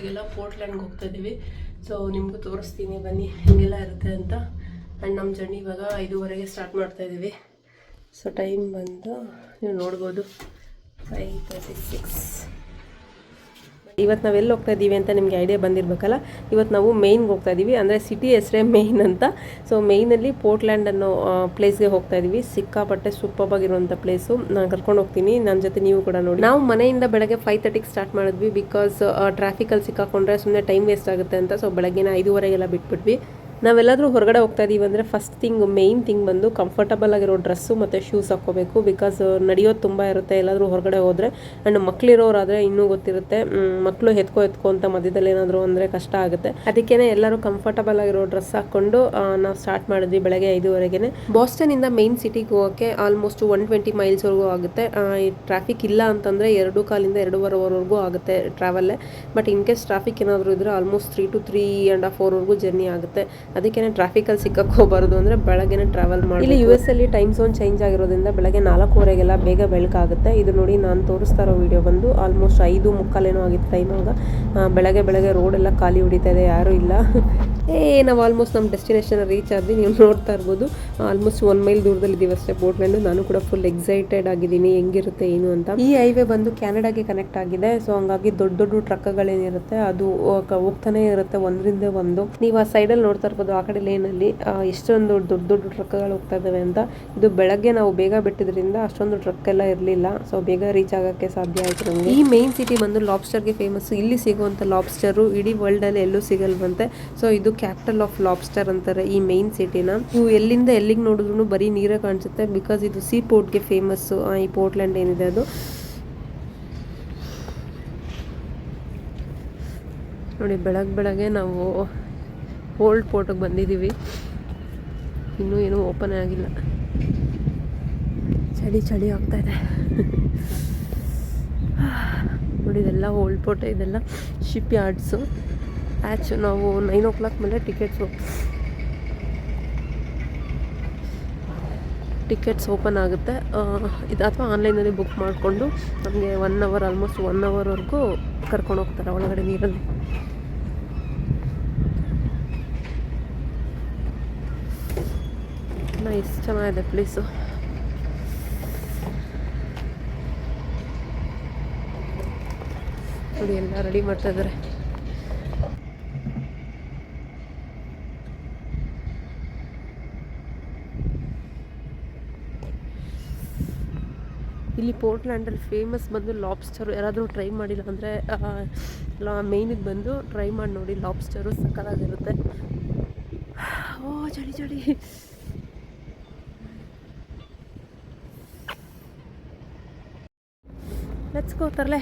ಇವಾಗೆಲ್ಲ ಪೋರ್ಟ್ಲ್ಯಾಂಡ್ಗೆ ಹೋಗ್ತಾ ಇದ್ದೀವಿ. ಸೊ ನಿಮಗೂ ತೋರಿಸ್ತೀನಿ ಬನ್ನಿ ಹಿಂಗೆಲ್ಲ ಇರುತ್ತೆ ಅಂತ. ಆ್ಯಂಡ್ ನಮ್ಮ ಜರ್ನಿ ಇವಾಗ 5:30ಗೆ ಸ್ಟಾರ್ಟ್ ಮಾಡ್ತಾ ಇದ್ದೀವಿ. ಸೊ ಟೈಮ್ ಬಂದು ನೀವು ನೋಡ್ಬೋದು 5:36. ಇವತ್ತು ನಾವೆಲ್ಲಿ ಹೋಗ್ತಾ ಇದ್ದೀವಿ ಅಂತ ನಿಮಗೆ ಐಡಿಯಾ ಬಂದಿರಬೇಕಲ್ಲ. ಇವತ್ತು ನಾವು ಮೇಯ್ನ್ಗೆ ಹೋಗ್ತಾ ಇದ್ದೀವಿ, ಅಂದರೆ ಸಿಟಿ ಹೆಸರೇ ಮೇಯ್ನ್ ಅಂತ. ಸೊ ಮೇಯ್ನಲ್ಲಿ ಪೋರ್ಟ್ಲ್ಯಾಂಡ್ ಅನ್ನೋ ಪ್ಲೇಸ್ಗೆ ಹೋಗ್ತಾ ಇದ್ದೀವಿ. ಸಿಕ್ಕಾಪಟ್ಟೆ ಸೂಪರ್ ಆಗಿರುವಂಥ ಪ್ಲೇಸು. ನಾನು ಕರ್ಕೊಂಡು ಹೋಗ್ತೀನಿ, ನನ್ನ ಜೊತೆ ನೀವು ಕೂಡ ನೋಡಿ. ನಾವು ಮನೆಯಿಂದ ಬೆಳಗ್ಗೆ 5:30ಗೆ ಸ್ಟಾರ್ಟ್ ಮಾಡಿದ್ವಿ, ಬಿಕಾಸ್ ಟ್ರಾಫಿಕಲ್ಲಿ ಸಿಕ್ಕಾಕೊಂಡ್ರೆ ಸುಮ್ಮನೆ ಟೈಮ್ ವೇಸ್ಟ್ ಆಗುತ್ತೆ ಅಂತ. ಸೊ ಬೆಳಗ್ಗೆ 5:30ಗೆಲ್ಲ ಬಿಟ್ಬಿಟ್ವಿ. ನಾವೆಲ್ಲಾದರೂ ಹೊರಗಡೆ ಹೋಗ್ತಾ ಇದ್ದೀವಿ ಅಂದರೆ ಫಸ್ಟ್ ಮೇಯ್ನ್ ಥಿಂಗ್ ಬಂದು ಕಂಫರ್ಟಬಲ್ ಆಗಿರೋ ಡ್ರೆಸ್ಸು ಮತ್ತು ಶೂಸ್ ಹಾಕ್ಕೋಬೇಕು. ಬಿಕಾಸ್ ನಡೆಯೋದು ತುಂಬ ಇರುತ್ತೆ ಎಲ್ಲಾದರೂ ಹೊರಗಡೆ ಹೋದರೆ. ಆ್ಯಂಡ್ ಮಕ್ಕಳಿರೋರಾದರೆ ಇನ್ನೂ ಗೊತ್ತಿರುತ್ತೆ, ಮಕ್ಕಳು ಎತ್ಕೋ ಅಂತ ಮಧ್ಯದಲ್ಲಿ ಏನಾದರೂ ಅಂದರೆ ಕಷ್ಟ ಆಗುತ್ತೆ. ಅದಕ್ಕೇ ಎಲ್ಲರೂ ಕಂಫರ್ಟಬಲ್ ಆಗಿರೋ ಡ್ರೆಸ್ ಹಾಕ್ಕೊಂಡು ನಾವು ಸ್ಟಾರ್ಟ್ ಮಾಡಿದ್ವಿ ಬೆಳಗ್ಗೆ 5:30ಗೆ. ಬಾಸ್ಟನಿಂದ ಮೇಯ್ನ್ ಸಿಟಿಗೆ ಹೋಗೋಕ್ಕೆ ಆಲ್ಮೋಸ್ಟ್ 120 ಮೈಲ್ಸ್ವರೆಗೂ ಆಗುತ್ತೆ. ಈ ಟ್ರಾಫಿಕ್ ಇಲ್ಲ ಅಂತಂದರೆ 2:15 2:15 ಆಗುತ್ತೆ ಟ್ರಾವೆಲ್ಲೇ. ಬಟ್ ಇನ್ ಕೇಸ್ ಟ್ರಾಫಿಕ್ ಏನಾದರೂ ಇದ್ದರೆ ಆಲ್ಮೋಸ್ಟ್ 3 to 3.5 hours ಜರ್ನಿ ಆಗುತ್ತೆ. ಅದಕ್ಕೆ ಟ್ರಾಫಿಕಲ್ಲಿ ಸಿಕ್ಕೋಬಾರ್ದು ಅಂದರೆ ಬೆಳಗ್ಗೆನೇ ಟ್ರಾವೆಲ್ ಮಾಡಿ. ಇಲ್ಲಿ US ಅಲ್ಲಿ ಟೈಮ್ ಝೋನ್ ಚೇಂಜ್ ಆಗಿರೋದ್ರಿಂದ ಬೆಳಗ್ಗೆ 4:15ಗೆಲ್ಲ ಬೇಗ ಬೆಳಕಾಗುತ್ತೆ. ಇದು ನೋಡಿ ನಾನು ತೋರಿಸ್ತಾ ಇರೋ ವಿಡಿಯೋ ಬಂದು ಆಲ್ಮೋಸ್ಟ್ 5:45 ಆಗಿತ್ತು ಟೈಮ್. ಆಗ ಬೆಳಗ್ಗೆ ರೋಡೆಲ್ಲ ಖಾಲಿ ಹೊಡಿತಾ ಇದೆ, ಯಾರೂ ಇಲ್ಲ. ನಾವು ಆಲ್ಮೋಸ್ಟ್ ನಮ್ಮ ಡೆಸ್ಟಿನೇಷನ್ ರೀಚ್ ಆದ್ವಿ. ನೀವು ನೋಡ್ತಾ ಇರ್ಬೋದು ಆಲ್ಮೋಸ್ಟ್ 1 ಮೈಲ್ ದೂರದಲ್ಲಿ ಇದ್ದೀವಿ ಅಷ್ಟೇ ಪೋರ್ಟ್ಲ್ಯಾಂಡ್. ನಾನು ಕೂಡ ಫುಲ್ ಎಕ್ಸೈಟೆಡ್ ಆಗಿದ್ದೀನಿ ಹೆಂಗಿರುತ್ತೆ ಏನು ಅಂತ. ಈ ಹೈವೇ ಬಂದು ಕ್ಯಾನಡಾಗೆ ಕನೆಕ್ಟ್ ಆಗಿದೆ. ಸೊ ಹಂಗಾಗಿ ದೊಡ್ಡ ಟ್ರಕ್ಗಳೇನಿರುತ್ತೆ ಅದು ಹೋಗ್ತಾನೆ ಇರುತ್ತೆ ಒಂದರಿಂದ ಒಂದು. ನೀವು ಆ ಸೈಡಲ್ಲಿ ನೋಡ್ತಾ ಇರ್ಬೋದು, ಆ ಕಡೆ ಲೇನಲ್ಲಿ ಎಷ್ಟೊಂದು ದೊಡ್ಡ ಟ್ರಕ್ಗಳು ಹೋಗ್ತಾ ಇದ್ದಾವೆ ಅಂತ. ಇದು ಬೆಳಗ್ಗೆ ನಾವು ಬೇಗ ಬಿಟ್ಟಿದ್ರಿಂದ ಅಷ್ಟೊಂದು ಟ್ರಕ್ ಎಲ್ಲ ಇರಲಿಲ್ಲ. ಸೊ ಬೇಗ ರೀಚ್ ಆಗೋಕ್ಕೆ ಸಾಧ್ಯ ಆಯಿತು ನಮಗೆ. ಈ ಮೇನ್ ಸಿಟಿ ಬಂದು ಲಾಬ್ಸ್ಟರ್ಗೆ ಫೇಮಸ್. ಇಲ್ಲಿ ಸಿಗುವಂಥ ಲಾಬ್ಸ್ಟರು ಇಡೀ ವರ್ಲ್ಡಲ್ಲಿ ಎಲ್ಲೂ ಸಿಗಲ್ವಂತೆ. ಸೊ ಇದು ಕ್ಯಾಪಿಟಲ್ ಆಫ್ ಲಾಬ್ಸ್ಟರ್ ಅಂತಾರೆ ಈ ಮೇನ್ ಸಿಟಿನ. ನೀವು ಎಲ್ಲಿಂದ ಎಲ್ಲಿಗೆ ನೋಡಿದ್ರು ಬರೀ ನೀರೇ ಕಾಣಿಸುತ್ತೆ, ಬಿಕಾಸ್ ಇದು ಸೀ ಪೋರ್ಟ್ಗೆ ಫೇಮಸ್ಸು ಈ ಪೋರ್ಟ್ಲ್ಯಾಂಡ್ ಏನಿದೆ ಅದು. ನೋಡಿ ಬೆಳಗ್ಗೆ ನಾವು ಓಲ್ಡ್ ಪೋರ್ಟಿಗೆ ಬಂದಿದ್ದೀವಿ. ಇನ್ನೂ ಏನೂ ಓಪನ್ ಆಗಿಲ್ಲ, ಚಳಿ ಆಗ್ತಾ ಇದೆ. ನೋಡಿ ಇದೆಲ್ಲ ಓಲ್ಡ್ ಪೋರ್ಟ್, ಇದೆಲ್ಲ ಶಿಪ್ ಯಾರ್ಡ್ಸು. ನಾವು 9 o'clock ಮೇಲೆ ಟಿಕೆಟ್ಸ್ ಓಪನ್ ಆಗುತ್ತೆ. ಇದು ಅಥವಾ ಆನ್ಲೈನಲ್ಲಿ ಬುಕ್ ಮಾಡಿಕೊಂಡು ನಮಗೆ 1 hour ಆಲ್ಮೋಸ್ಟ್ 1 hourವರೆಗೂ ಕರ್ಕೊಂಡು ಹೋಗ್ತಾರೆ ಒಳಗಡೆ ನೀರಲ್ಲಿ. ನೈಸ್, ಚೆನ್ನಾಗಿದೆ ಪ್ಲೇಸು. ನೋಡಿ ಎಲ್ಲ ರೆಡಿ ಮಾಡ್ತಾ ಇದ್ದಾರೆ. ಇಲ್ಲಿ ಪೋರ್ಟ್ಲ್ಯಾಂಡಲ್ಲಿ ಫೇಮಸ್ ಬಂದು ಲಾಬ್ಸ್ಟರು. ಯಾರಾದರೂ ಟ್ರೈ ಮಾಡಿಲ್ಲ ಅಂದರೆ ಮೇಯ್ನಿಗೆ ಬಂದು ಟ್ರೈ ಮಾಡಿ ನೋಡಿ. ಲಾಬ್ಸ್ಟರು ಸಕ್ಕತ್ತಾಗಿರುತ್ತೆ. ಓ ಚಳಿ ಲೆಟ್ಸ್ ಗೋ ತರ್ಲೆ.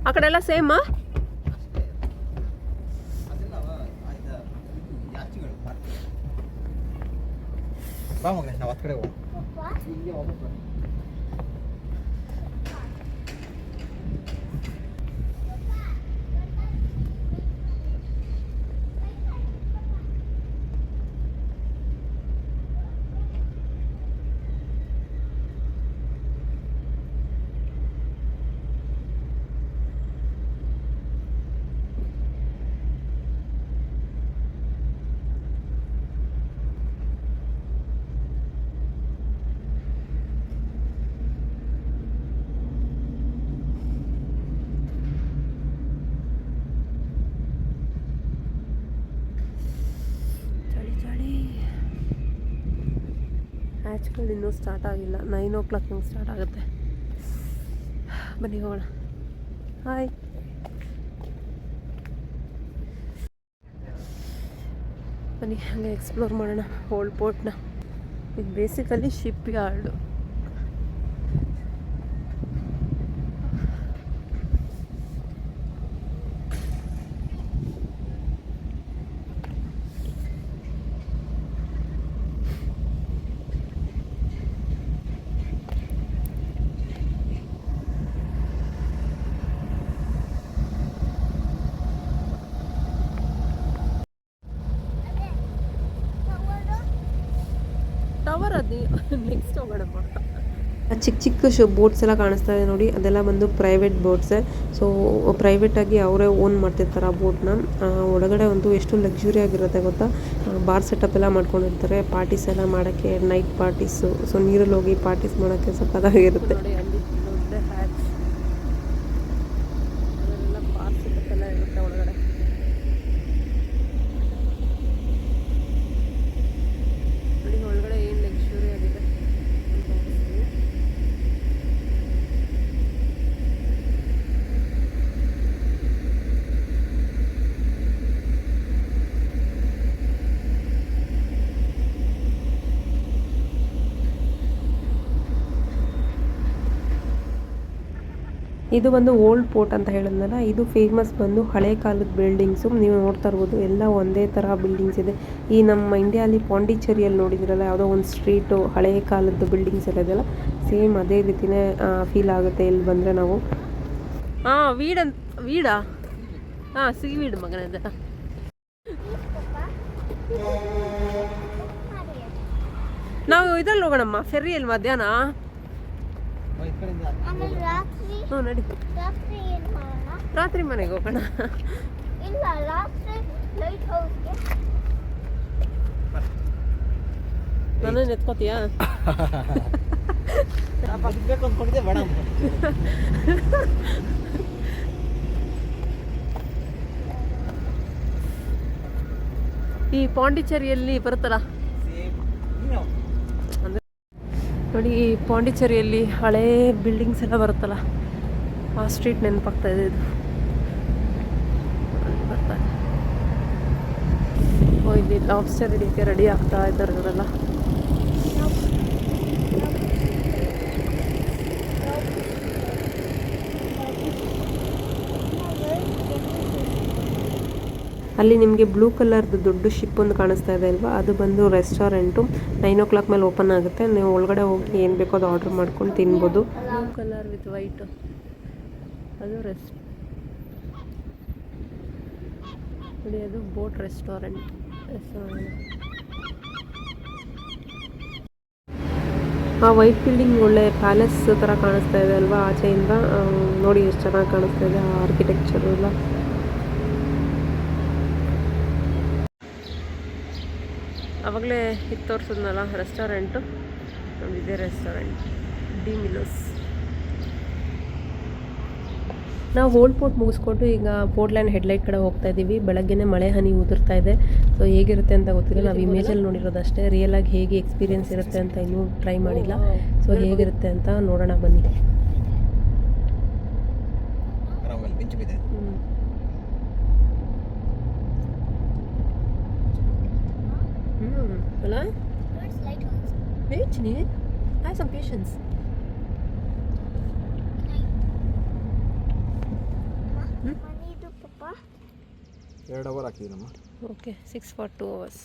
ಆ ಕಡೆ ಎಲ್ಲ ಸೇಮ್. ನಾವು ಆ ಕಡೆ ಮ್ಯಾಚ್ಗಳು ಇನ್ನೂ ಸ್ಟಾರ್ಟ್ ಆಗಿಲ್ಲ. 9 o'clock ಸ್ಟಾರ್ಟ್ ಆಗುತ್ತೆ. ಬನ್ನಿ ಹೋಗೋಣ. ಹಾಯ್. ಬನ್ನಿ ಹಾಗೆ ಎಕ್ಸ್ಪ್ಲೋರ್ ಮಾಡೋಣ ಓಲ್ಡ್ ಪೋರ್ಟ್ನ. ಇದು ಬೇಸಿಕಲಿ ಶಿಪ್ ಯಾರ್ಡು. ಟವರ್ ಅದು ನೆಕ್ಸ್ಟ್ ಹೋಗೋಣ. ಚಿಕ್ಕ ಚಿಕ್ಕ ಬೋಟ್ಸ್ ಎಲ್ಲ ಕಾಣಿಸ್ತಾ ಇದೆ ನೋಡಿ, ಅದೆಲ್ಲ ಬಂದು ಪ್ರೈವೇಟ್ ಬೋಟ್ಸೇ. ಸೊ ಪ್ರೈವೇಟಾಗಿ ಅವರೇ ಓನ್ ಮಾಡ್ತಿರ್ತಾರೆ ಆ ಬೋಟ್ನ. ಒಳಗಡೆ ಒಂದು ಎಷ್ಟು ಲಕ್ಸುರಿ ಆಗಿರುತ್ತೆ ಗೊತ್ತಾ, ಬಾರ್ ಸೆಟಪ್ ಎಲ್ಲ ಮಾಡ್ಕೊಂಡಿರ್ತಾರೆ ಪಾರ್ಟೀಸ್ ಎಲ್ಲ ಮಾಡೋಕ್ಕೆ, ನೈಟ್ ಪಾರ್ಟೀಸು. ಸೊ ನೀರಲ್ಲಿ ಹೋಗಿ ಪಾರ್ಟೀಸ್ ಮಾಡೋಕ್ಕೆ ಸಕ್ಕತ್ತಾಗಿರುತ್ತೆ. ಬಾರ್ ಸೆಟಪ್ ಎಲ್ಲ ಇರುತ್ತೆ ಒಳಗಡೆ. ನೋಡಿ ಒಳಗಡೆ ಏನು ಲಕ್ಸುರಿ ಆಗಿದೆ. ಇದು ಒಂದು ಓಲ್ಡ್ ಪೋರ್ಟ್ ಅಂತ ಹೇಳಿದ್ನಲ್ಲ, ಇದು ಫೇಮಸ್ ಬಂದು ಹಳೆ ಕಾಲದ ಬಿಲ್ಡಿಂಗ್ಸು. ನೀವು ನೋಡ್ತಾ ಇರ್ಬೋದು ಎಲ್ಲ ಒಂದೇ ಥರ ಬಿಲ್ಡಿಂಗ್ಸ್ ಇದೆ. ಈ ನಮ್ಮ ಇಂಡಿಯಾಲಿ ಪಾಂಡಿಚೇರಿಯಲ್ಲಿ ನೋಡಿದ್ರಲ್ಲ ಯಾವುದೋ ಒಂದು ಸ್ಟ್ರೀಟು ಹಳೆ ಕಾಲದ್ದು ಬಿಲ್ಡಿಂಗ್ಸ್ ಎಲ್ಲ ಇದೆಯಲ್ಲ, ಸೇಮ್ ಅದೇ ರೀತಿಯೇ ಫೀಲ್ ಆಗುತ್ತೆ ಇಲ್ಲಿ ಬಂದರೆ ನಾವು. Vida C weed ಮಗನದ. ನಾವು ಇದ್ರಲ್ಲಿ ಹೋಗೋಣಮ್ಮ, ಫೆರ್ರಿಯಲ್ಲಿ ಮಧ್ಯಾಹ್ನ. ಹ್ಞೂ ನಡಿ, ರಾತ್ರಿ ಮನೆಗೆ ಹೋಗೋಣ. ನಾನು ಎತ್ಕೋತೀಯಾ? ಈ ಪಾಂಡಿಚೇರಿಯಲ್ಲಿ ಬರುತ್ತಲ್ಲ ಅಂದರೆ ನೋಡಿ, ಈ ಪಾಂಡಿಚೇರಿಯಲ್ಲಿ ಹಳೇ ಬಿಲ್ಡಿಂಗ್ಸ್ ಎಲ್ಲ ಬರುತ್ತಲ್ಲ, ಆ ಸ್ಟ್ರೀಟ್ ನೆನಪಾಗ್ತಾ ಇದೆ ಇದು. ಬರ್ತಾ ಇದೆ. ಓ ಇಲ್ಲಿ ಲಾಬ್ಸ್ಟರ್ ಹಿಡಿಯೋಕ್ಕೆ ರೆಡಿ ಆಗ್ತಾ ಇದ್ದಾರೆ ಇವರೆಲ್ಲ. ಅಲ್ಲಿ ನಿಮಗೆ ಬ್ಲೂ ಕಲರ್ದು ದೊಡ್ಡ ಶಿಪ್ ಒಂದು ಕಾಣಿಸ್ತಾ ಇದೆ ಅಲ್ವಾ, ಅದು ಬಂದು ರೆಸ್ಟೋರೆಂಟು. 9 o'clock ಮೇಲೆ ಓಪನ್ ಆಗುತ್ತೆ. ನೀವು ಒಳಗಡೆ ಹೋಗಿ ಏನು ಬೇಕೋ ಅದು ಆರ್ಡರ್ ಮಾಡ್ಕೊಂಡು ತಿನ್ಬೋದು. ಬ್ಲೂ ಕಲರ್ ವಿತ್ ವೈಟು, ಅದು ನೋಡಿ, ಅದು ಬೋಟ್ ರೆಸ್ಟೋರೆಂಟ್. ಆ ವೈಟ್ ಬಿಲ್ಡಿಂಗ್ ಒಳ್ಳೆ ಪ್ಯಾಲೇಸ್ ಥರ ಕಾಣಿಸ್ತಾ ಇದೆ ಅಲ್ವಾ ಆಚೆಯಿಂದ. ನೋಡಿ ಎಷ್ಟು ಚೆನ್ನಾಗಿ ಕಾಣಿಸ್ತಾ ಇದೆ ಆ ಆರ್ಕಿಟೆಕ್ಚರು ಎಲ್ಲ. ಆವಾಗಲೇ ಇದು ತೋರಿಸಿದ್ನಲ್ಲ ರೆಸ್ಟೋರೆಂಟು, ಇದೇ ರೆಸ್ಟೋರೆಂಟ್ ಡಿ ಮಿಲೋಸ್. ನಾವು ಓಲ್ಡ್ ಪೋರ್ಟ್ ಮುಗಿಸ್ಕೊಂಡು ಈಗ ಪೋರ್ಟ್ಲ್ಯಾಂಡ್ ಹೆಡ್ಲೈಟ್ ಕಡೆ ಹೋಗ್ತಾ ಇದ್ದೀವಿ. ಬೆಳಗ್ಗೆನೇ ಮಳೆ ಹನಿ ಉದುರ್ತಾ ಇದೆ. ಸೊ ಹೇಗಿರುತ್ತೆ ಅಂತ ಗೊತ್ತಿಲ್ಲ, ನಾವು ಇಮೇಜಲ್ಲಿ ನೋಡಿರೋದಷ್ಟೇ. ರಿಯಲಾಗಿ ಹೇಗೆ ಎಕ್ಸ್ಪೀರಿಯೆನ್ಸ್ ಇರುತ್ತೆ ಅಂತ ಇನ್ನೂ ಟ್ರೈ ಮಾಡಿಲ್ಲ. ಸೊ ಹೇಗಿರುತ್ತೆ ಅಂತ ನೋಡೋಣ ಬನ್ನಿ. ಅಲ್ಲ ವೇಟ್ ನೀ ಹ್ಯಾವ್ ಸಮ್ ಪೇಷನ್ಸ್. ಎರಡು ಅವರ್ ಹಾಕಿದ್ದೀನಮ್ಮ. Okay 6 for 2 hours.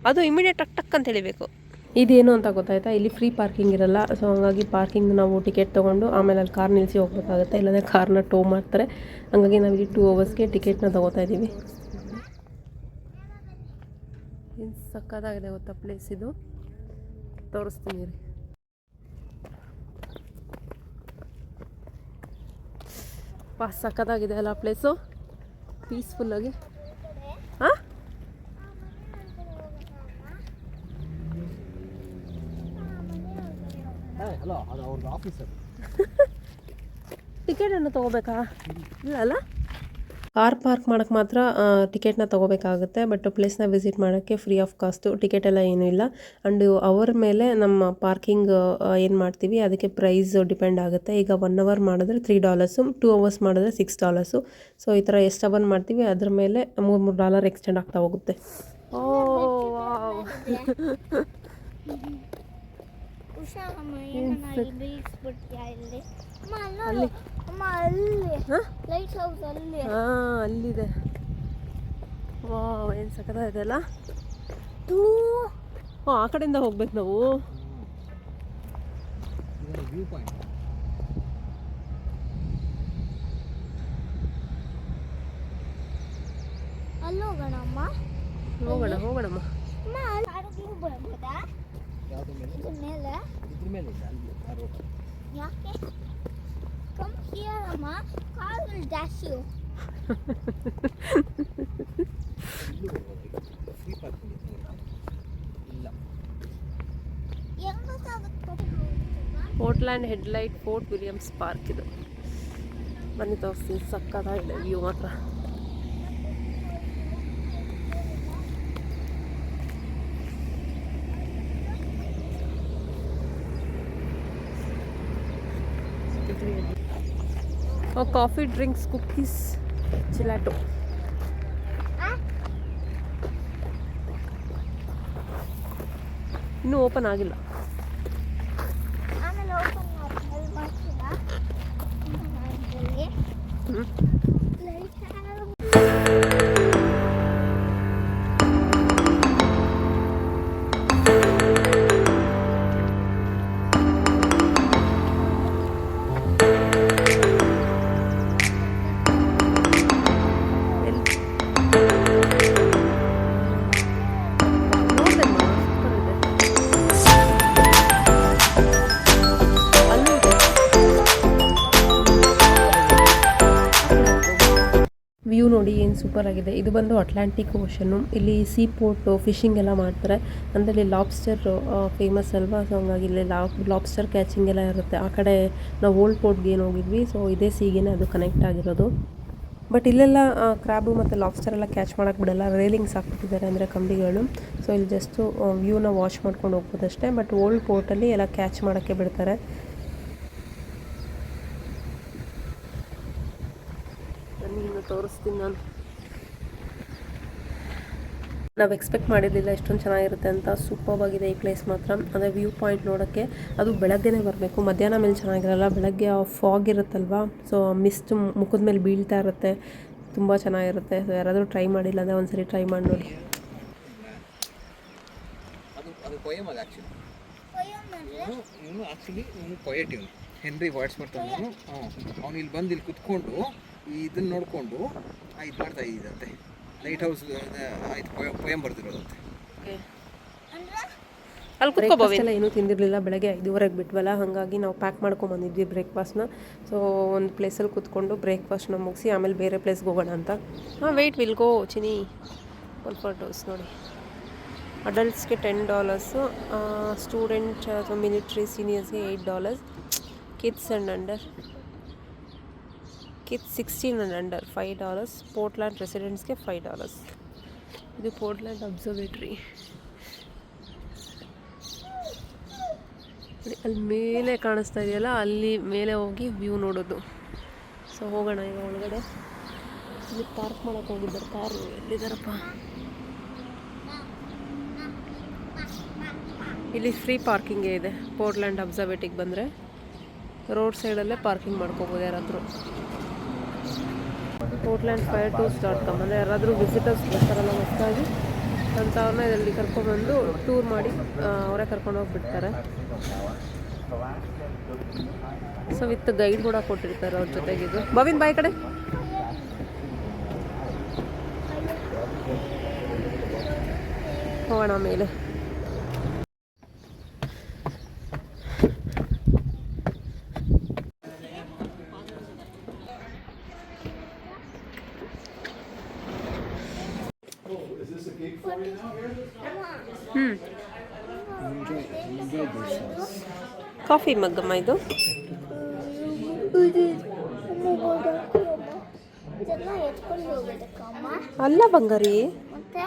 ಅದು ಇಮಿಡಿಯೇಟ್ ಟಕ್ ಅಂತ ಹೇಳಿಬೇಕು. ಇದೇನು ಅಂತ ಗೊತ್ತಾಯ್ತಾ, ಇಲ್ಲಿ ಫ್ರೀ ಪಾರ್ಕಿಂಗ್ ಇರಲ್ಲ. ಸೊ ಹಂಗಾಗಿ ಪಾರ್ಕಿಂಗ್ ನಾವು ಟಿಕೆಟ್ ತೊಗೊಂಡು ಆಮೇಲೆ ಅಲ್ಲಿ ಕಾರ್ ನಿಲ್ಲಿಸಿ ಹೋಗ್ಬೇಕಾಗುತ್ತೆ, ಇಲ್ಲಾಂದರೆ ಕಾರ್ನ ಟೋ ಮಾಡ್ತಾರೆ. ಹಂಗಾಗಿ ನಾವಿಲ್ಲಿ 2 hours ಟಿಕೆಟ್ನ ತೊಗೋತಾ ಇದ್ದೀವಿ. ಏನು ಸಕ್ಕತ್ತಾಗಿದೆ ಗೊತ್ತಾ ಪ್ಲೇಸ್, ಇದು ತೋರಿಸ್ತೀನಿ ರೀ. ಸಕ್ಕತ್ತಾಗಿದೆ ಅಲ್ಲ ಪ್ಲೇಸು, ಪೀಸ್ಫುಲ್ಲಾಗಿ. ಹಾಂ ಹಲೋ, ಅದು ಅವ್ರದ್ದು ಆಫೀಸರ್. ಟಿಕೆಟನ್ನು ತೊಗೋಬೇಕಾ? ಇಲ್ಲ ಅಲ್ಲ, ಕಾರ್ ಪಾರ್ಕ್ ಮಾಡೋಕ್ಕೆ ಮಾತ್ರ ಟಿಕೆಟ್ನ ತೊಗೋಬೇಕಾಗುತ್ತೆ. ಬಟ್ ಪ್ಲೇಸ್ನ ವಿಸಿಟ್ ಮಾಡೋಕ್ಕೆ ಫ್ರೀ ಆಫ್ ಕಾಸ್ಟು, ಟಿಕೆಟ್ ಎಲ್ಲ ಏನೂ ಇಲ್ಲ. ಆ್ಯಂಡ್ ಅವರ್ ಮೇಲೆ ನಮ್ಮ ಪಾರ್ಕಿಂಗ್ ಏನು ಮಾಡ್ತೀವಿ ಅದಕ್ಕೆ ಪ್ರೈಸ್ ಡಿಪೆಂಡ್ ಆಗುತ್ತೆ. ಈಗ 1 hour ಮಾಡಿದ್ರೆ $3, 2 hours ಮಾಡಿದ್ರೆ $6. ಸೊ ಈ ಥರ ಎಷ್ಟು ಅವರ್ ಮಾಡ್ತೀವಿ ಅದ್ರ ಮೇಲೆ $3 ಎಕ್ಸ್ಟೆಂಡ್ ಆಗ್ತಾ ಹೋಗುತ್ತೆ. ಓ ವಾವ್, ಅಲ್ಲಿದೆ. ವಾವ್, ಏನು ಸಕ್ಕತ್ತಾಗಿದೆ ಅಲ್ಲ. ಆ ಕಡೆಯಿಂದ ಹೋಗ್ಬೇಕು ನಾವು. View point. ಅಲ್ಲೋ ಹೋಗೋಣಮ್ಮ. ಹೋಗೋಣಮ್ಮ. ಅಮ್ಮ ಕಾಡಿಗೆ ಬರ್ಬೋದಾ? ಯಾವ್ದ್ರ ಮೇಲೆ? ಇದ್ರ ಮೇಲೆ ಇದ್ರ ಮೇಲೆ ಇಲ್ಲ ಅಲ್ಲಿ ಆ ರೋಡ್. ಯಾಕೆ? Come here, ಅಮ್ಮ. Car will dash you. ಇಲ್ಲೂ ಬರ್ಬೋದು. ಫ್ರೀ ಪಾರ್ಕಿಂಗ್ ಇಲ್ಲ. ಹೆಂಗ್ ಗೊತ್ತಾಗುತ್ತೆ? Portland headlight fort Williams park ಇದು. ಬನ್ನಿ ತೋರಿಸ್ತೀನಿ, ಸಕ್ಕತ್ತಾಗಿದೆ ವ್ಯೂ ಮಾತ್ರ. Coffee, drinks, cookies, gelato. ಇನ್ನೂ ಓಪನ್ ಆಗಿಲ್ಲ. ಆಮೇಲೆ ಓಪನ್ ಮಾಡ್ತೀರಾ? ಲೈಟ್ ವ್ಯೂ ನೋಡಿ ಏನು ಸೂಪರ್ ಆಗಿದೆ. ಇದು ಬಂದು ಅಟ್ಲಾಂಟಿಕ್ ಓಷನ್ನು. ಇಲ್ಲಿ ಸೀ ಪೋರ್ಟು, ಫಿಶಿಂಗ್ ಎಲ್ಲ ಮಾಡ್ತಾರೆ. ಅಂದರೆ ಇಲ್ಲಿ ಲಾಬ್ಸ್ಟರ್ ಫೇಮಸ್ ಅಲ್ವಾ, ಸೊ ಹಂಗಾಗಿ ಇಲ್ಲಿ ಲಾಬ್ಸ್ಟರ್ ಕ್ಯಾಚಿಂಗ್ ಎಲ್ಲ ಇರುತ್ತೆ. ಆ ಕಡೆ ನಾವು ಓಲ್ಡ್ ಪೋರ್ಟ್ಗೆ ಏನು ಹೋಗಿದ್ವಿ, ಸೊ ಇದೇ ಸೀಗೇನೆ ಅದು ಕನೆಕ್ಟ್ ಆಗಿರೋದು. ಬಟ್ ಇಲ್ಲೆಲ್ಲ ಕ್ರ್ಯಾಬು ಮತ್ತು ಲಾಬ್ಸ್ಟರ್ ಎಲ್ಲ ಕ್ಯಾಚ್ ಮಾಡೋಕ್ಕೆ ಬಿಡಲ್ಲ, ರೇಲಿಂಗ್ಸ್ ಹಾಕ್ಬಿಟ್ಟಿದ್ದಾರೆ ಅಂದರೆ ಕಂಬಿಗಳು. ಸೊ ಇಲ್ಲಿ ಜಸ್ಟು ವ್ಯೂನ ವಾಶ್ ಮಾಡ್ಕೊಂಡು ಹೋಗ್ಬೋದಷ್ಟೇ. ಬಟ್ ಓಲ್ಡ್ ಪೋರ್ಟಲ್ಲಿ ಎಲ್ಲ ಕ್ಯಾಚ್ ಮಾಡೋಕ್ಕೆ ಬಿಡ್ತಾರೆ. ಇನ್ನು ತೋರಿಸ್ತೀನಿ ನಾನು. ನಾವು ಎಕ್ಸ್ಪೆಕ್ಟ್ ಮಾಡಿರಲಿಲ್ಲ ಇಷ್ಟೊಂದು ಚೆನ್ನಾಗಿರುತ್ತೆ ಅಂತ. ಸೂಪರ್ ಆಗಿದೆ ಈ ಪ್ಲೇಸ್ ಮಾತ್ರ. ಅಂದರೆ ವ್ಯೂ ಪಾಯಿಂಟ್ ನೋಡೋಕ್ಕೆ ಅದು ಬೆಳಗ್ಗೆನೇ ಬರಬೇಕು, ಮಧ್ಯಾಹ್ನ ಮೇಲೆ ಚೆನ್ನಾಗಿರಲ್ಲ. ಬೆಳಗ್ಗೆ ಫಾಗ್ ಇರುತ್ತಲ್ವ, ಸೊ ಮಿಸ್ಟ್ ಮುಖದ ಮೇಲೆ ಬೀಳ್ತಾ ಇರುತ್ತೆ, ತುಂಬ ಚೆನ್ನಾಗಿರುತ್ತೆ. ಸೊ ಯಾರಾದರೂ ಟ್ರೈ ಮಾಡಿಲ್ಲ ಅಂದರೆ ಒಂದ್ಸರಿ ಟ್ರೈ ಮಾಡಿ ನೋಡಿ. ಅದು ಪೊಯಮ್ ಅದು ಆ್ಯಕ್ಚುಲಿ. ಇವನು ಆ್ಯಕ್ಚುಲಿ ಪೊಯೆಟ್ ಇವನು, ಹೆನ್ರಿ ವಾಡ್ಸ್ವರ್ತ್ ಅವನು. ಅವನು ಇಲ್ಲಿ ಬಂದು ಇಲ್ಲಿ ಕುತ್ಕೊಂಡು ಇದನ್ನು ನೋಡಿಕೊಂಡು ಇದು ಮಾಡ್ತಾ ಇದ್ದಂತೆ. ಲೈಟ್ ಹೌಸ್ ಆಯ್ತು ಪೊಯಮ್ ಬರ್ದಿರೋದಂತೆ. ಅಲ್ಲಿ ಬ್ರೇಕ್ಫಾಸ್ಟ್ ಎಲ್ಲ ಏನೂ ತಿಂದಿರಲಿಲ್ಲ. ಬೆಳಗ್ಗೆ 5:30ಗೆ ಬಿಟ್ವಲ್ಲ, ಹಾಗಾಗಿ ನಾವು ಪ್ಯಾಕ್ ಮಾಡ್ಕೊಂಬಂದಿದ್ವಿ ಬ್ರೇಕ್ಫಾಸ್ಟ್ನ. ಸೊ ಒಂದು ಪ್ಲೇಸಲ್ಲಿ ಕೂತ್ಕೊಂಡು ಬ್ರೇಕ್ಫಾಸ್ಟ್ನ ಮುಗಿಸಿ ಆಮೇಲೆ ಬೇರೆ ಪ್ಲೇಸ್ಗೆ ಹೋಗೋಣ ಅಂತ. ವೆಯ್ಟ್ ವಿಲ್ ಗೋ ಚಿನಿ. ಕಂಫರ್ಟ್ ಹೌಸ್ ನೋಡಿ, ಅಡಲ್ಟ್ಸ್ಗೆ $10, ಸ್ಟೂಡೆಂಟ್ ಅಥವಾ ಮಿಲಿಟ್ರಿ ಸೀನಿಯರ್ಸ್ಗೆ $8, kids and under kids 16 and under $5, Portland ರೆಸಿಡೆಂಟ್ಸ್ಗೆ $5. ಇದು ಪೋರ್ಟ್ಲ್ಯಾಂಡ್ ಅಬ್ಸರ್ವೇಟ್ರಿ. ಅಲ್ಲಿ ಮೇಲೆ ಕಾಣಿಸ್ತಾ ಇದೆಯಲ್ಲ, ಅಲ್ಲಿ ಮೇಲೆ ಹೋಗಿ ವ್ಯೂ ನೋಡೋದು. ಸೊ ಹೋಗೋಣ ಈಗ ಒಳಗಡೆ. ಇಲ್ಲಿ ಪಾರ್ಕ್ ಮಾಡೋಕ್ಕೆ ಹೋಗಿದ್ದಾರೆ ಕಾರು. ಎಲ್ಲಿದ್ದಾರಪ್ಪ? ಇಲ್ಲಿ ಫ್ರೀ ಪಾರ್ಕಿಂಗೇ ಇದೆ ಪೋರ್ಟ್ಲ್ಯಾಂಡ್ ಅಬ್ಸರ್ವೇಟ್ರಿಗೆ ಬಂದರೆ. ರೋಡ್ ಸೈಡಲ್ಲೇ ಪಾರ್ಕಿಂಗ್ ಮಾಡ್ಕೋಬೋದು ಯಾರಾದರೂ. portlandfiretours.com ಅಂದರೆ ಯಾರಾದರೂ ವಿಸಿಟರ್ಸ್ ಬರ್ತಾರಲ್ಲ ಹೊಸದಾಗಿ ಅಂಥವ್ರನ್ನ ಇದರಲ್ಲಿ ಕರ್ಕೊಂಡ್ಬಂದು ಟೂರ್ ಮಾಡಿ ಅವರೇ ಕರ್ಕೊಂಡು ಹೋಗ್ಬಿಡ್ತಾರೆ. ಸೊ ವಿತ್ ಗೈಡ್ ಕೂಡ ಕೊಟ್ಟಿರ್ತಾರೆ ಅವ್ರ ಜೊತೆಗಿದ್ದು. ಬವಿನ್ ಬಾಯ್ ಕಡೆ ಹೋಗೋಣ ಮೇಲೆ. ಕಾಫಿ ಮಗ್ಗಮ್ಮ ಇದು. ಅಲ್ಲ ಬಂಗಾರಿ, ಮತ್ತೆ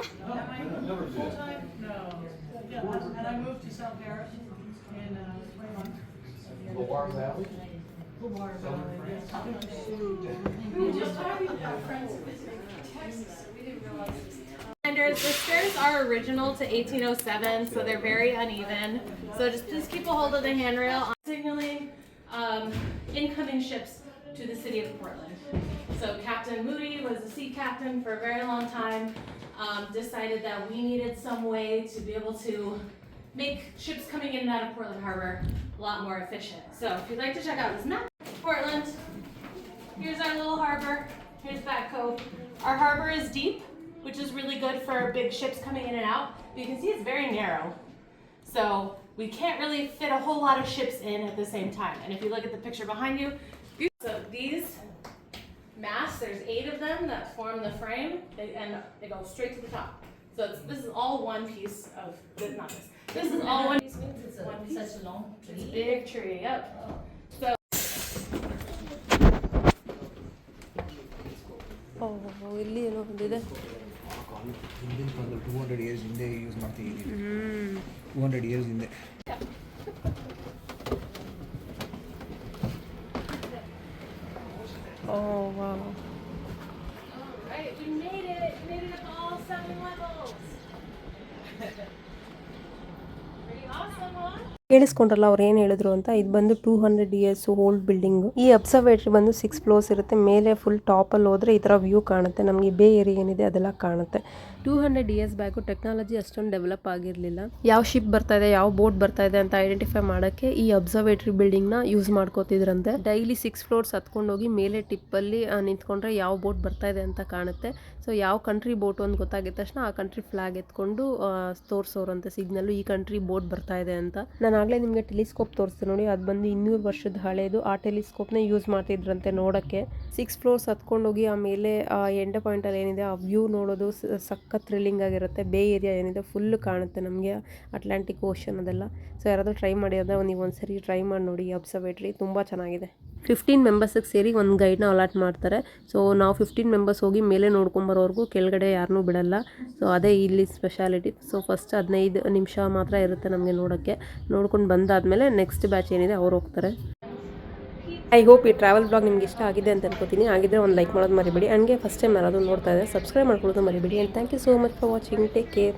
The stairs are original to 1807, so they're very uneven. So just please keep a hold of the handrail. Signaling incoming ships to the city of Portland. So Captain Moody was a sea captain for a very long time. Decided that we needed some way to be able to make ships coming in and out of Portland Harbor a lot more efficient. So if you'd like to check out this map, Portland, here's our little harbor, here's Back Cove. Our harbor is deep, which is really good for big ships coming in and out. But you can see it's very narrow. So we can't really fit a whole lot of ships in at the same time. And if you look at the picture behind you, so these masts, there's 8 of them that form the frame, and they go straight to the top. So this is all one piece of, not this. This is all one piece. One piece. Such a long It's a big tree, yep. So ಇಲ್ಲಿ ಏನೋ ಬಂದಿದೆ. ಹಿಂದಿನ ಕಾಲದಲ್ಲಿ 200 years ಹಿಂದೆ use ಮಾಡ್ತಿದ್ದೀವಿ. 200 years ಹಿಂದೆ. Oh wow. Alright, we made it. We made it up all 7 levels. Pretty awesome, huh? ಕೇಳಿಸ್ಕೊಂಡ್ರಲ್ಲ ಅವ್ರು ಏನು ಹೇಳಿದ್ರು ಅಂತ. ಇದು ಬಂದು 200 ಇಯರ್ಸ್ ಓಲ್ಡ್ ಬಿಲ್ಡಿಂಗ್. ಈ ಅಬ್ಸರ್ವೇಟರಿ ಬಂದು 6 ಫ್ಲೋರ್ಸ್ ಇರುತ್ತೆ. ಮೇಲೆ ಫುಲ್ ಟಾಪಲ್ಲಿ ಹೋದ್ರೆ ಈ ಥರ ವ್ಯೂ ಕಾಣುತ್ತೆ. ನಮಗೆ ಬೇ ಏರಿಯಾ ಏನಿದೆ ಅದೆಲ್ಲ ಕಾಣುತ್ತೆ. 200 ಇಯರ್ಸ್ ಬ್ಯಾಕು ಟೆಕ್ನಾಲಜಿ ಅಷ್ಟೊಂದು ಡೆವಲಪ್ ಆಗಿರಲಿಲ್ಲ. ಯಾವ ಶಿಪ್ ಬರ್ತಾ ಇದೆ, ಯಾವ ಬೋಟ್ ಬರ್ತಾ ಇದೆ ಅಂತ ಐಡೆಂಟಿಫೈ ಮಾಡೋಕ್ಕೆ ಈ ಅಬ್ಸರ್ವೇಟರಿ ಬಿಲ್ಡಿಂಗ್ನ ಯೂಸ್ ಮಾಡ್ಕೋತಿದ್ರಂತೆ. ಡೈಲಿ 6 ಫ್ಲೋರ್ಸ್ ಹತ್ಕೊಂಡು ಹೋಗಿ ಮೇಲೆ ಟಿಪ್ಪಲ್ಲಿ ನಿಂತ್ಕೊಂಡ್ರೆ ಯಾವ ಬೋಟ್ ಬರ್ತಾ ಇದೆ ಅಂತ ಕಾಣುತ್ತೆ. ಸೊ ಯಾವ ಕಂಟ್ರಿ ಬೋಟು ಅಂತ ಗೊತ್ತಾಗಿದ ತಕ್ಷಣ ಆ ಕಂಟ್ರಿ ಫ್ಲಾಗ್ ಎತ್ಕೊಂಡು ತೋರಿಸೋರಂತೆ ಸಿಗ್ನಲ್ಲು, ಈ ಕಂಟ್ರಿ ಬೋಟ್ ಬರ್ತಾ ಇದೆ ಅಂತ. ನಾನು ಆಗಲೇ ನಿಮಗೆ ಟೆಲಿಸ್ಕೋಪ್ ತೋರಿಸ್ತೀನಿ ನೋಡಿ, ಅದು ಬಂದು 200 ವರ್ಷದ ಹಳೇದು. ಆ ಟೆಲಿಸ್ಕೋಪ್ನ ಯೂಸ್ ಮಾಡ್ತಿದ್ರಂತೆ ನೋಡೋಕ್ಕೆ. 6 ಫ್ಲೋರ್ಸ್ ಹತ್ಕೊಂಡೋಗಿ ಆಮೇಲೆ ಎಂಡ್ ಪಾಯಿಂಟಲ್ಲಿ ಏನಿದೆ ಆ ವ್ಯೂ ನೋಡೋದು ಸಖತ್ ಥ್ರಿಲ್ಲಿಂಗ್ ಆಗಿರುತ್ತೆ. ಬೇ ಏರಿಯಾ ಏನಿದೆ ಫುಲ್ಲು ಕಾಣುತ್ತೆ ನಮಗೆ, ಅಟ್ಲಾಂಟಿಕ್ ಓಷನ್ ಅದೆಲ್ಲ. ಸೊ ಯಾರಾದರೂ ಟ್ರೈ ಮಾಡಿ ಅಂದರೆ ನೀವು ಒಂದ್ಸರಿ ಟ್ರೈ ಮಾಡಿ ನೋಡಿ. ಈ ಅಬ್ಸರ್ವೇಟ್ರಿ ತುಂಬ ಚೆನ್ನಾಗಿದೆ. 15 ಮೆಂಬರ್ಸಿಗೆ ಸೇರಿ ಒಂದು ಗೈಡ್ನ ಅಲಾಟ್ ಮಾಡ್ತಾರೆ. ಸೊ ನಾವು 15 ಮೆಂಬರ್ಸ್ ಹೋಗಿ ಮೇಲೆ ನೋಡ್ಕೊಂಬರೋವರೆಗೂ ಕೆಳಗಡೆ ಯಾರನ್ನೂ ಬಿಡಲ್ಲ. ಸೊ ಅದೇ ಇಲ್ಲಿ ಸ್ಪೆಷಾಲಿಟಿ. ಸೊ ಫಸ್ಟ್ 15 ನಿಮಿಷ ಮಾತ್ರ ಇರುತ್ತೆ ನಮಗೆ ನೋಡೋಕ್ಕೆ. ನೋಡ್ಕೊಂಡು ಬಂದಾದಮೇಲೆ ನೆಕ್ಸ್ಟ್ ಬ್ಯಾಚ್ ಏನಿದೆ ಅವ್ರು ಹೋಗ್ತಾರೆ. ಐ ಹೋಪ್ ಈ ಟ್ರಾವೆಲ್ ಬ್ಲಾಗ್ ನಿಮ್ಗೆ ಇಷ್ಟ ಆಗಿದೆ ಅಂತ ಅನ್ಕೋತೀನಿ. ಆಗಿದ್ದರೆ ಒಂದು ಲೈಕ್ ಮಾಡೋದು ಮರಿಬೇಡಿ. ಹಂಗೆ ಫಸ್ಟ್ ಟೈಮ್ ಯಾರಾದರೂ ನೋಡ್ತಾ ಇದ್ದರೆ ಸಬ್ಸ್ಕ್ರೈಬ್ ಮಾಡ್ಕೊಳ್ಳೋದು ಮರಿಬೇಡಿ. And thank you so much for watching. Take care.